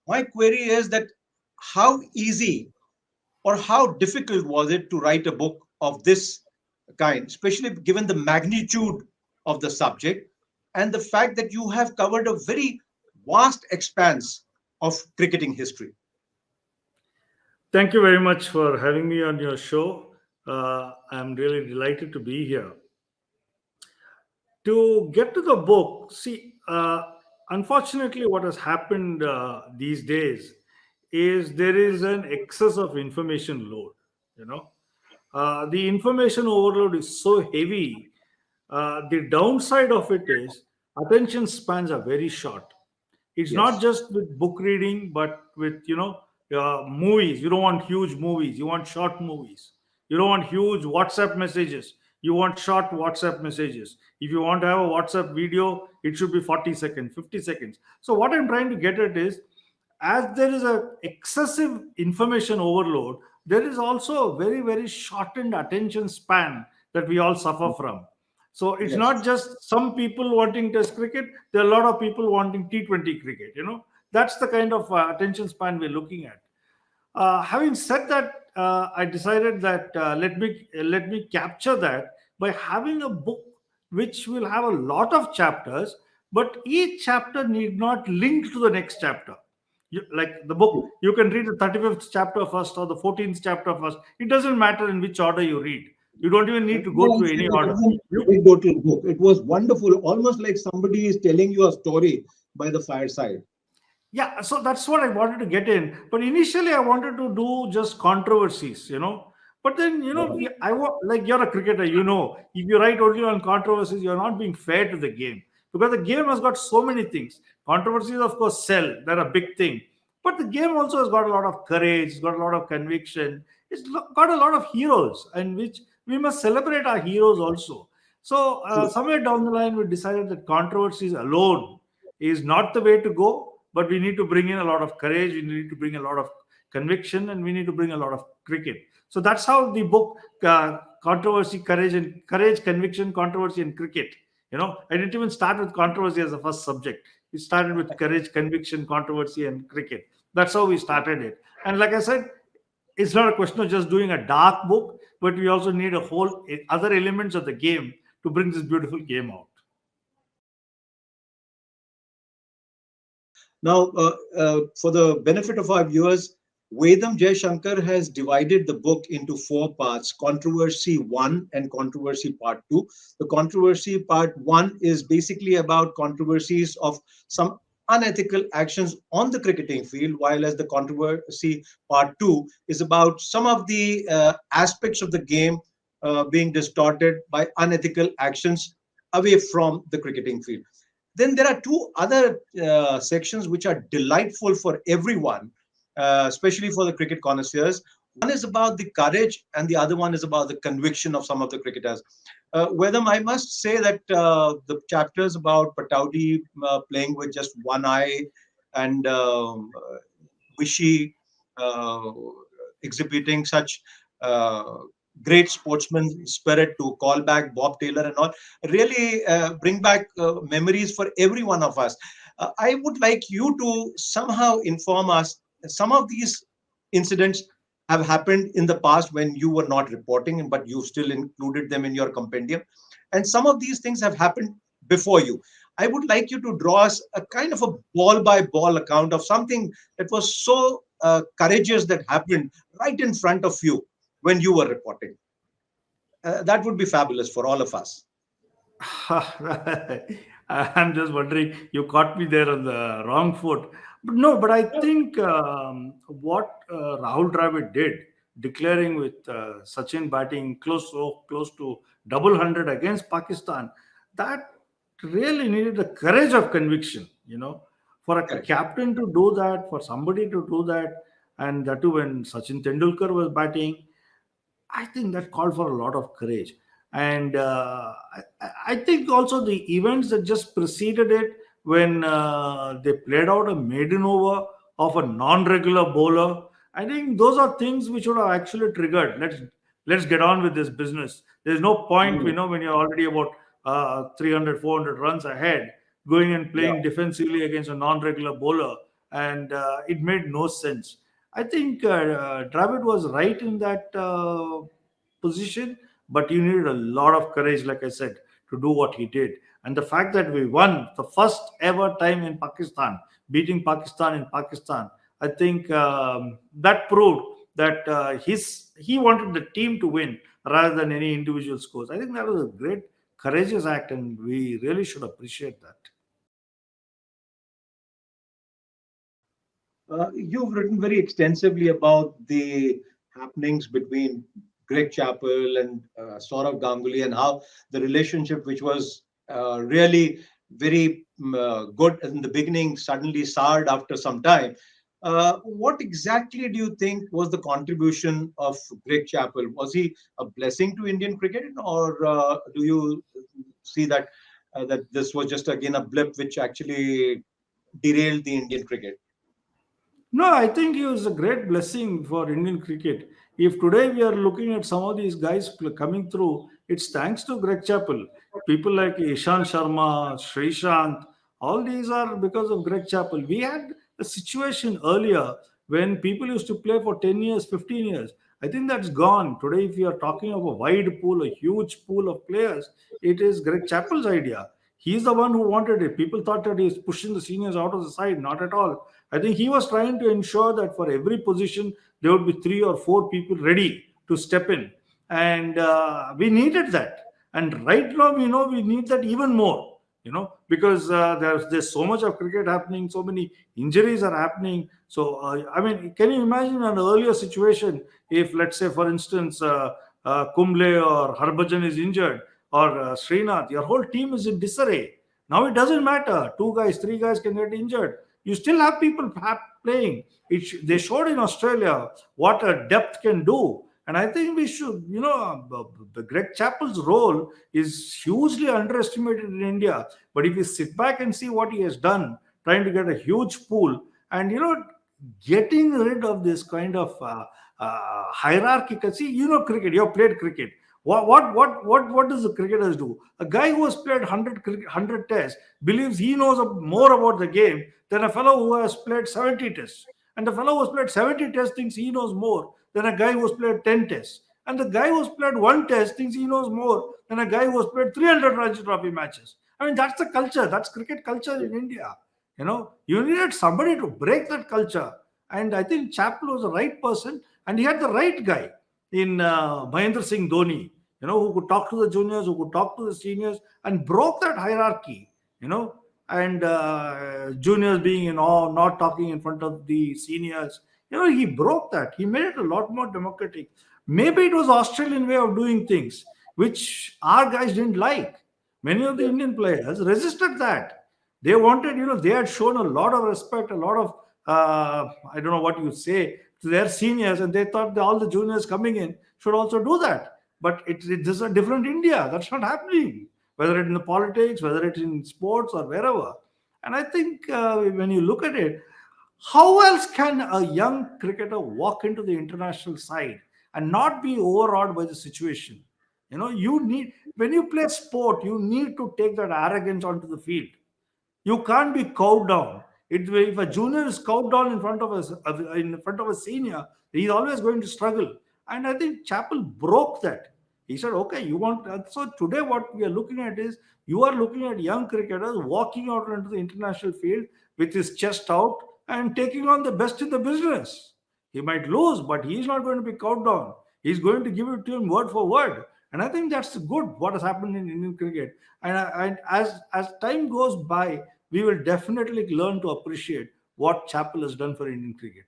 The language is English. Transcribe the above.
My query is that how easy or how difficult was it to write a book of this kind, especially given the magnitude of the subject and the fact that you have covered a very vast expanse of cricketing history? Thank you very much for having me on your show. I'm really delighted to be here. To get to the book, see, unfortunately, what has happened these days is there is an excess of information load. You know, the information overload is so heavy. The downside of it is attention spans are very short. It's not Yes. just with book reading, but with movies. You don't want huge movies. You want short movies. You don't want huge WhatsApp messages. You want short WhatsApp messages. If you want to have a WhatsApp video, it should be 40 seconds, 50 seconds. So what I'm trying to get at is, as there is a excessive information overload, there is also a very very shortened attention span that we all suffer from. So it's not Yes. just some people wanting test cricket, there are a lot of people wanting T20 cricket. That's the kind of attention span we're looking at. Having said that, I decided that let me capture that by having a book which will have a lot of chapters, but each chapter need not link to the next chapter. Like the book, you can read the 35th chapter first or the 14th chapter first. It doesn't matter in which order you read. You don't even need to go No, I through said any it order. wasn't You a total book. It was wonderful, almost like somebody is telling you a story by the fireside. Yeah, so that's what I wanted to get in. But initially, I wanted to do just controversies. But then, Wow. I want, like, you're a cricketer, if you write only on controversies, you're not being fair to the game, because the game has got so many things. Controversies, of course, sell, they're a big thing. But the game also has got a lot of courage, it's got a lot of conviction, got a lot of heroes, and which we must celebrate our heroes also. So, True. somewhere down the line, we decided that controversies alone is not the way to go, but we need to bring in a lot of courage, we need to bring a lot of conviction, and we need to bring a lot of cricket. So that's how the book, controversy, courage, conviction, controversy, and cricket. I didn't even start with controversy as the first subject. It started with courage, conviction, controversy, and cricket. That's how we started it. And like I said, it's not a question of just doing a dark book, but we also need a whole other elements of the game to bring this beautiful game out. Now, for the benefit of our viewers, Vedam Jaishankar has divided the book into four parts: Controversy 1 and Controversy Part 2. The Controversy Part 1 is basically about controversies of some unethical actions on the cricketing field, while as the Controversy Part 2 is about some of the aspects of the game being distorted by unethical actions away from the cricketing field. Then there are two other sections which are delightful for everyone, especially for the cricket connoisseurs. One is about the courage, and the other one is about the conviction of some of the cricketers. Vedam, I must say that the chapters about Pataudi playing with just one eye and Vishy uh, exhibiting such uh, great sportsman spirit to call back Bob Taylor and all really bring back memories for every one of us. I would like you to somehow inform us. Some of these incidents have happened in the past when you were not reporting, but you still included them in your compendium. And some of these things have happened before you. I would like you to draw us a kind of a ball by ball account of something that was so courageous that happened right in front of you when you were reporting. That would be fabulous for all of us. I'm just wondering, you caught me there on the wrong foot. But no, but I think what Rahul Dravid did, declaring with Sachin batting close to double hundred against Pakistan, that really needed the courage of conviction. For a Correct. captain to do that, for somebody to do that, and that too when Sachin Tendulkar was batting, I think that called for a lot of courage. And I think also the events that just preceded it, when they played out a maiden over of a non-regular bowler, I think those are things which would have actually triggered. Let's get on with this business. There's no point, Mm. when you're already about 300, 400 runs ahead, going and Yeah. playing defensively against a non-regular bowler and it made no sense. I think Dravid was right in that position, but you needed a lot of courage, like I said, to do what he did. And the fact that we won the first ever time in Pakistan, beating Pakistan in Pakistan, I think that proved that he wanted the team to win rather than any individual scores. I think that was a great, courageous act, and we really should appreciate that. You've written very extensively about the happenings between Greg Chappell and Saurav Ganguly, and how the relationship, which was really very good in the beginning, suddenly soured after some time. What exactly do you think was the contribution of Greg Chappell? Was he a blessing to Indian cricket, or do you see that that this was just again a blip which actually derailed the Indian cricket? No, I think he was a great blessing for Indian cricket. If today we are looking at some of these guys coming through, it's thanks to Greg Chappell. People like Ishan Sharma, Srishant, all these are because of Greg Chappell. We had a situation earlier when people used to play for 10 years, 15 years. I think that's gone. Today, if you are talking of a wide pool, a huge pool of players, it is Greg Chappell's idea. He's the one who wanted it. People thought that he's pushing the seniors out of the side. Not at all. I think he was trying to ensure that for every position, there would be 3 or 4 people ready to step in. And we needed that. And right now, we need that even more, because there's so much of cricket happening, so many injuries are happening. So, I mean, can you imagine an earlier situation if, let's say, for instance, Kumble or Harbhajan is injured, or Srinath, your whole team is in disarray. Now it doesn't matter. 2 guys, 3 guys can get injured. You still have people playing. They showed in Australia what a depth can do. And I think we should, the Greg Chappell's role is hugely underestimated in India. But if you sit back and see what he has done, trying to get a huge pool and, getting rid of this kind of hierarchy. See, cricket, you have played cricket. What does the cricketers do? A guy who has played 100 tests believes he knows more about the game than a fellow who has played 70 tests. And the fellow who has played 70 tests thinks he knows more than a guy who has played 10 tests. And the guy who has played 1 test thinks he knows more than a guy who has played 300 Ranji Trophy matches. I mean, that's the culture. That's cricket culture in India. You needed somebody to break that culture. And I think Chappell was the right person, and he had the right guy in Mahendra Singh Dhoni, who could talk to the juniors, who could talk to the seniors, and broke that hierarchy, and juniors being in awe, not talking in front of the seniors. He broke that. He made it a lot more democratic. Maybe it was Australian way of doing things, which our guys didn't like. Many of the Indian players resisted that. They wanted, they had shown a lot of respect, a lot of, I don't know what you say, to their seniors, and they thought that all the juniors coming in should also do that. But this is a different India. That's not happening, whether it's in the politics, whether it's in sports or wherever. And I think when you look at it, how else can a young cricketer walk into the international side and not be overawed by the situation? When you play sport, you need to take that arrogance onto the field. You can't be cowed down. If a junior is cowed down in front of a senior, he's always going to struggle. And I think Chappell broke that. He said, "Okay, you want." So today, what we are looking at is you are looking at young cricketers walking out into the international field with his chest out and taking on the best in the business. He might lose, but he's not going to be cowed down. He's going to give it to him word for word. And I think that's good. What has happened in Indian cricket, and as time goes by, we will definitely learn to appreciate what Chappell has done for Indian cricket.